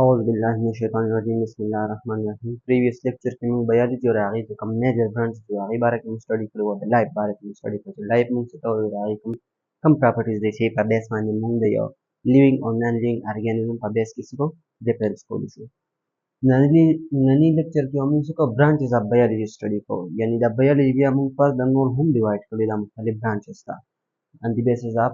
أعوذ بالله من الشيطان الرجيم بسم الله الرحمن الرحيم previous lecture کې موږ biology او هغې چې کوم major branch دي هغې باره کې موږ study کړی و د life باره کې موږ study کړی چې life موږ څه ته وایو د هغې کوم properties دي چې په بیس باندې موږ د یو living او non living organism په بیس کې څه کوو difference کولی شو ننني lecture کې موږ څه کوو branches of biology study کوو یعنی د biology بیا موږ further نور هم divide کړی دا مختلف branches ته on the basis of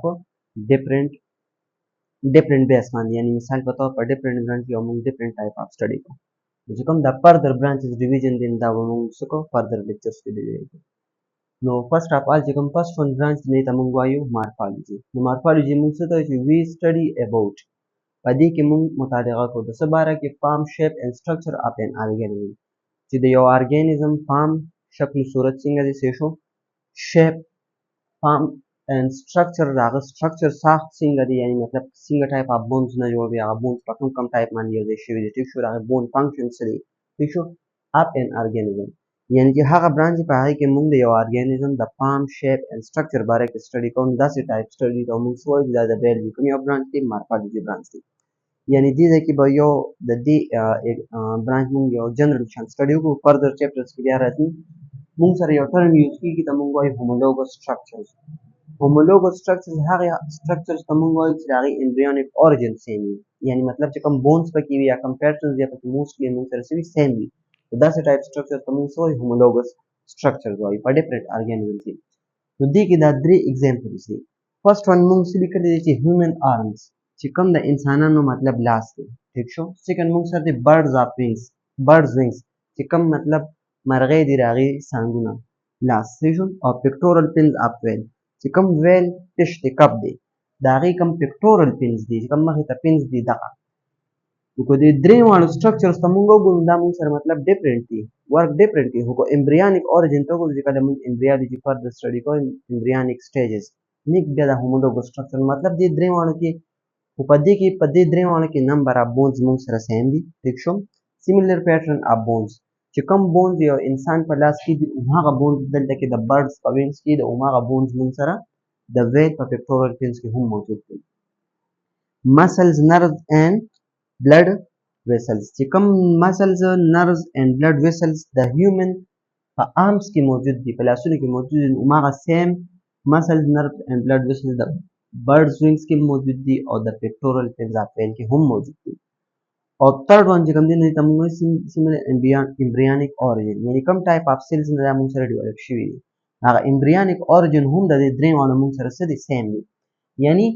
different بیس باندې یعنی مثال په طور پر different branch کې موږ different type of study کوو چې کوم د further branches division دي دا به موږ څه کوو further lectures کې ډیوایډ کوو نو first of all چې کوم first one branch دی ته موږ وایو morphology نو morphology موږ څه ته وایو چې we study about په دې کې موږ مطالعه کوو د څه باره کې form shape and structure of an organism چې د یو organism form شکل صورت څنګه دی څه شو shape form and structure هغه structure ساخت څنګه دی یعنی مطلب څنګه type of bones نه جوړ دی هغه bones په کوم type باندې یو ځای شوي دي ټیک شو هغه bone function څه دی ټیک شو of an organism یعنی چې هغه برانچ په هغې کې موږ د یو organism د form shape and structure باره کې study کوو داسې type study ته موږ څه وایو دا د biology کوم یو برانچ دی morphology برانچ دی یعنی دې ځای کې به یو د دې برانچ موږ یو جنرال شان study وکړو further chapters کې بیا راځي موږ سره یو term یوز کېږي ته موږ وایو homologous structures homologous structures هغه structures ته موږ وایو چې د هغې embryonic origin same وي یعنی مطلب چې کوم bones پکې وي یا کوم patterns یا پکې mostly موږ سره څه وي same وي نو داسې type structure ته موږ څه وایو homologous structures وایو په different organisms کې نو دې کې دا درې examples دي first one موږ څه لیکلی دی چې human arms چې کوم د انسانانو مطلب لاس دی ټیک شو second موږ سره دی birds wings چې کوم مطلب مرغۍ دي د هغې څانګونه لاس ٹھیک شو او pectoral fins of whale چې کوم ویل فش دی کب دی د هغې کوم pectoral fins دي چې کوم مخې ته fins دي دغه نو که دې درې واړو structures ته موږ وګورو دا موږ سره مطلب different دي work different دي خو که embryonic origin ته وګورو چې کله موږ embryology further study کوو embryonic stages نیک بیا د homologous structure مطلب دې درې واړو کې خو په دې درې واړو کې number of bones موږ سره same دي ټیک شو similar pattern of bones چې کوم بونز یو انسان په لاس کې دي هماغه بونز دلته کې د برډز په وینګز کې د هماغه بونز موږ سره د ویل په پکټورل فینز کې هم موجود دي مسلز نروز اینډ بلډ ویسلز چې کوم مسلز نروز اینډ بلډ ویسلز د هیومن په آرمز کې موجود دي په لاسونو کې موجود دي هماغه سیم مسلز نروز اینډ بلډ ویسلز د برډز وینګز کې موجود دي او د پکټورل فینز اف ویل کې هم موجود دي او third one چې کوم دی ته موږ similar embryonic origin یعنی کوم type of cells نه موږ سره ډیولپ شوي دي هغه embryonic origin هم د دې درې واړو موږ سره څه دي same دي یعنی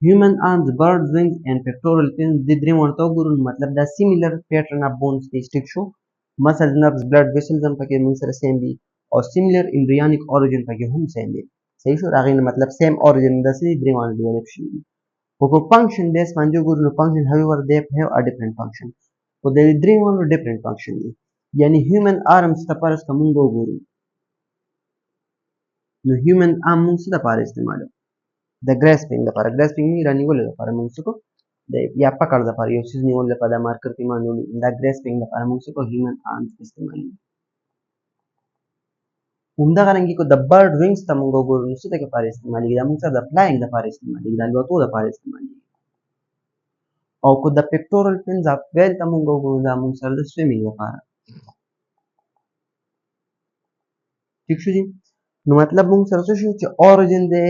human arms birds wings and pectoral fins دې درې واړو ته وګورو مطلب دا similar pattern of bones دي ټیک شو muscles nerves blood vessels هم پکې موږ سره same دي او similar embryonic origin پکې هم same دي صحیح شو هغې مطلب same origin داسې درې واړو ډیولپ شوي دي خو په function base باندې وګورو نو function however they have a different function خو د درې واړو different function دي یعنی human arms ته فرض که موږ وګورو نو human arm موږ څه دپاره استعمالوو د grasping دپاره grasping رانیولو دپاره موږ څه کوو یا پکړ دپاره یو څیز نیولو دپاره د مارکر کې ما دا grasping دپاره موږ څه کوو human arms استعمالوو همدغرنګې که د bird wings ته موږ وګورو نو څه دپاره استعمالېږي دا موږ سره د flying دپاره استعمالېږي د الوتو دپاره استعمالېږي او که د pectoral fins of whale ته موږ وګورو دا موږ سره د swimming لپاره ټیک شو جي نو مطلب موږ سره څه شو چې origin دی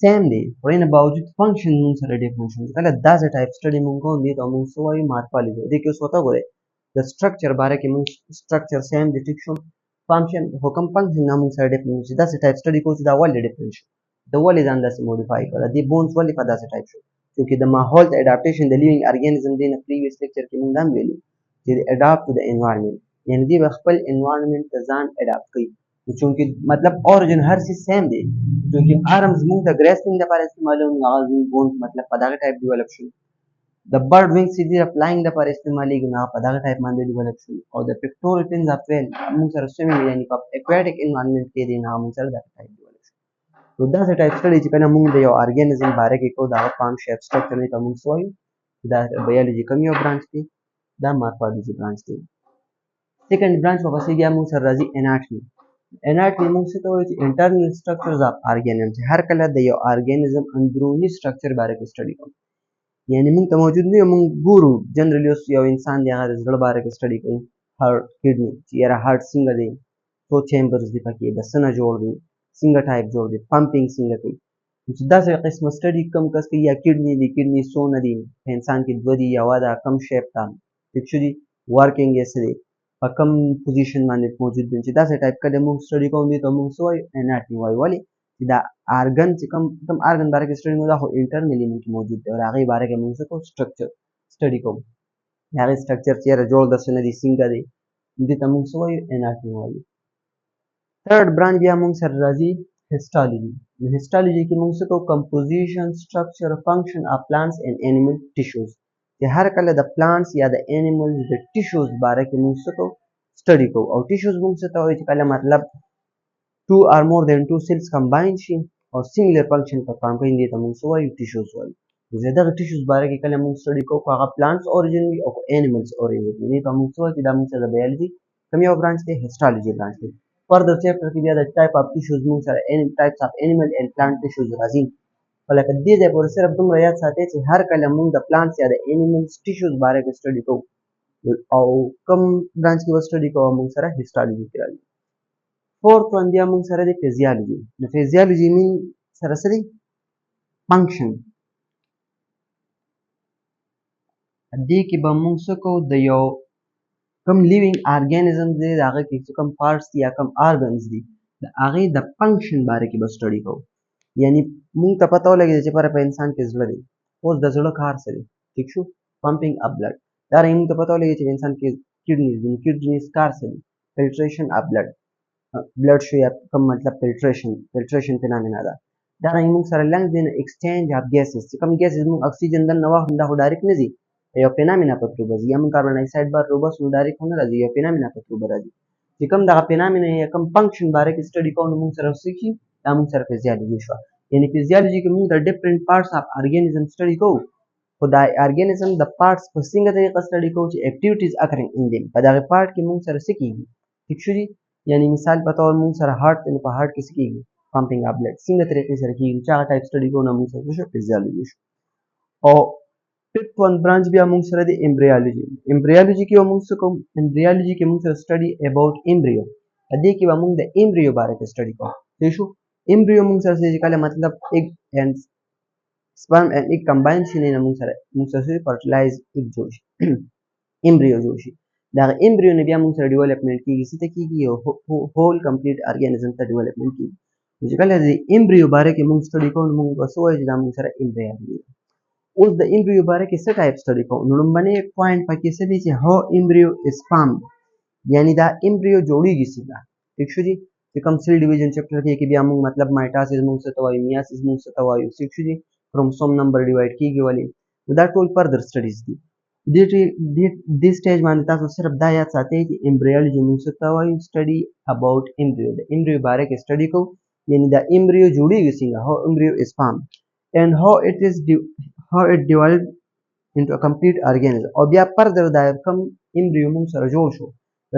same دی خو یې نه باوجود function موږ سره different شو کله داسې type study موږ کوو دې ته موږ څه وایو morphology دې کې اوس ورته وګورئ د structure باره کې موږ structure same دی ټیک شو function خو کوم function نه موږ سره different شي داسې type study کوو چې دا ولې different شو د ولې ځان داسې modify کړه دې bones ولې په داسې type شو क्योंकि د ماحول ته adaptation د living organism دی نه previous lecture کې موږ دا هم ویلي چې adapt to the environment یعنی دی به خپل environment ته ځان adapt کوي چونکه مطلب origin هر څه same دی چونکه arms موږ د grasping لپاره استعمالوو نو هغه bones مطلب په دغه type develop شو د bird wings چې دی flying لپاره استعمالېږي نو هغه په دغه type باندې develop شو او د pectoral fins of whale موږ سره swimming یعنی په aquatic environment کې دی نو هغه موږ سره دغه type develop شو نو داسې type study چې کله موږ د یو organism باره کې کوو د هغه form shape structure نه ته موږ څه وایو دا biology کوم یو branch دی دا morphology branch دی second branch ورپسې بیا موږ سره راځي anatomy موږ څه ته وایو چې internal structures of organism چې هر کله د یو organism اندروني structure باره کې study کوو یعنی موږ ته موجود نه یو، موږ ګورو جنرالي اوس یو انسان دی هغه د زړه باره کې سټډي کوي، هارت کډني چې یاره هارت څنګه دی، څو چیمبرز دي پکې، د څه نه جوړ دی، څنګه ټایپ جوړ دی، پمپینګ څنګه کوي. چې داسې قسمه سټډي کوم کس کوي، یا کډني دي، کډني څونه دي په انسان کې، دوه دي یوه ده، کم شیپ ده، ټیک شو دي، ورکینګ یې څه دی، په کم پوزیشن باندې موجود دي. چې داسې ټایپ کله موږ سټډي کوو دې ته موږ څه وایو، اناټمي وایو. ولې چې دا ارګن چې کوم ارګن باره کې سټډي کوو دا خو انټرنلي موږ کې موجود دی او د هغې باره کې موږ څه کوو، سټرکچر سټډي کوو. د هغې سټرکچر چې یاره جوړ داسې نه دي، څنګه دی، دې ته موږ څه وایو، اناټمي وایو. تھرڈ برانچ بیا موږ سره راځي هیسټالوجي. نو هیسټالوجي کې موږ څه کوو، کمپوزیشن سټرکچر فنکشن اف پلانټس اینڈ انیمل ټیشوز. چې هر کله د پلانټس یا د انیملز د ټیشوز باره کې موږ څه کوو، سټډي کوو. او ټیشوز موږ څه ته وایو چې کله مطلب 2 or more than 2 cells combine شي او similar function perform کوي، دې ته موږ څه وایو، ټیشوز وایو. چې دغه ټیشوز باره کې کله موږ سټډي کوو، هغه پلانټس اوريجن وي او انیملز اوريجن وي، دې ته موږ څه وایو چې دا موږ سره د بایولوژي کوم یو برانچ دی، هیسټالوجي برانچ دی. فردر چیپټر کې بیا د ټایپ اف ټیشوز موږ سره ټایپس اف انیمل اینڈ پلانټ ټیشوز راځي. ولکه دې ځای پورې صرف دومره یاد ساتئ چې هر کله موږ د پلانټس یا د انیملز ټیشوز باره کې سټډي کوو او کوم برانچ کې به سټډي کوو، موږ سره هیسټالوجي کې راځي. فورث ون بیا موږ سره دی فزیالوجي. نو فزیالوجي موږ سره څه دی، فنکشن. دې کې به موږ څه کوو، د یو کوم لیوینګ ارګانیزم دی د هغه کې چې کوم پارټس دي یا کوم ارګنز دي د هغې د فنکشن باره کې به سټډي کوو. یعنی موږ ته پته ولګېده چې په انسان کې زړه دی، اوس د زړه کار څه دی، ټیک شو، پمپینګ اپ بلډ. دارنګه موږ ته پته ولګېده چې انسان کې کډنیز دي، کډنیز کار څه دی، فلټریشن اپ بلډ، بلډ شو یا کوم مطلب فلټریشن فینامنا ده. دارنګه موږ سره لنګز دی، ایکسچینج اف ګیسز، چې کوم ګیسز موږ اکسیجن دننه واخلو دا خو ډایرکټ نه ځي، یو فینامنا په تروبه ځي، یا موږ کاربن ډای اکساید بار روبس نو ډایرکټ نه راځي، یو فینامنا په تروبه راځي. چې کوم دغه فینامنا یا کوم فنکشن باره کې سټډي کوو نو موږ سره څه شي، دا موږ سره فزیالوجي شوه. یعنی فزیالوجي کې موږ د ډیفرنٹ پارټس اف ارګانیزم سټډي کوو، خو دا ارګانیزم د پارټس په څنګه طریقه سټډي کوو چې اکټیویټیز اکرینګ ان دیم، په دغه پارټ کې موږ سره څه کیږي، ٹھیک شو جی. یعنی مثال په تور موږ سره هارت دی، په هارت کې څه کیږي، پمپینګ اف بلډ څنګه طریقې سره کیږي، چې هغه ټایپ سټډي کوو نو موږ سره شو فزیالوجي شو. او فifth one branch بیا موږ سره دی امبریالوجي. امبریالوجي کې موږ څه کوو، امبریالوجي کې موږ سره سټډي اباوت امبریو. دې کې به موږ د امبریو باره کې سټډي کوو، ٹھیک شو. امبریو موږ سره چې کله مطلب ایگ اینڈ sperm and egg combine شي نه موږ سره فرټیلایز ایگ جوړ شي امبریو جوړ شي. دا امبریو نه بیا موږ سره ډیولپمنٹ کیږي، څه ته کیږي، یو هول کمپلیټ ارګانیزم ته ډیولپمنٹ کیږي. چې کله د امبریو باره کې موږ سټډي کوو نو موږ څه وایو چې دا موږ سره امبریالوجي. اوس د امبریو باره کې څه ټایپ سټډي کوو، نو لومبنی پوینټ پکې څه دی چې هاو امبریو از فارمډ، یعنی دا امبریو جوړیږي څنګه، ٹھیک شو جی. چې کوم سیل ډیویژن چپټر کې بیا موږ مطلب مایټاسیس موږ څه ته وایو، میاسیس موږ څه ته وایو، ٹھیک شو جی. کروموسوم نمبر ډیوایډ کیږي ولې، نو دا ټول فردر سټډیز دي. دې سټیج باندې تاسو صرف دا یاد ساتئ چې امبریالوجي موږ څه ته وایو، سټډي اباوت امبریو، د امبریو باره کې سټډي کوو، یعنی دا امبریو جوړیږي څنګه، هاو امبریو از فارمډ and how it developed into a complete organism. او بیا فردر دا کوم امبریو موږ سره جوړ شو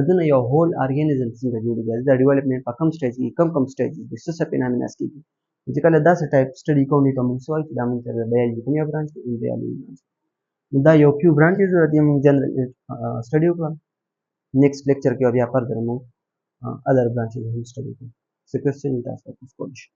دنه یو هول ارګانیزم څنګه جوړیږي، دا ډیولپمنٹ په کوم سټیج کې کوم سټیج کې څه څه فینامیناز کیږي. چې کله داسې ټایپ سټډي کوو نو موږ څه وایو چې دا موږ سره د بایولوژي کوم یو برانچ دی، امبریالوجي برانچ. نو دا یو فیو برانچز دي موږ جنرال سټډي وکړو. نیکسټ لیکچر کې بیا فردر موږ ادر برانچز هم سټډي کوو. څه کوېسچن تاسو تاسو کولی شئ.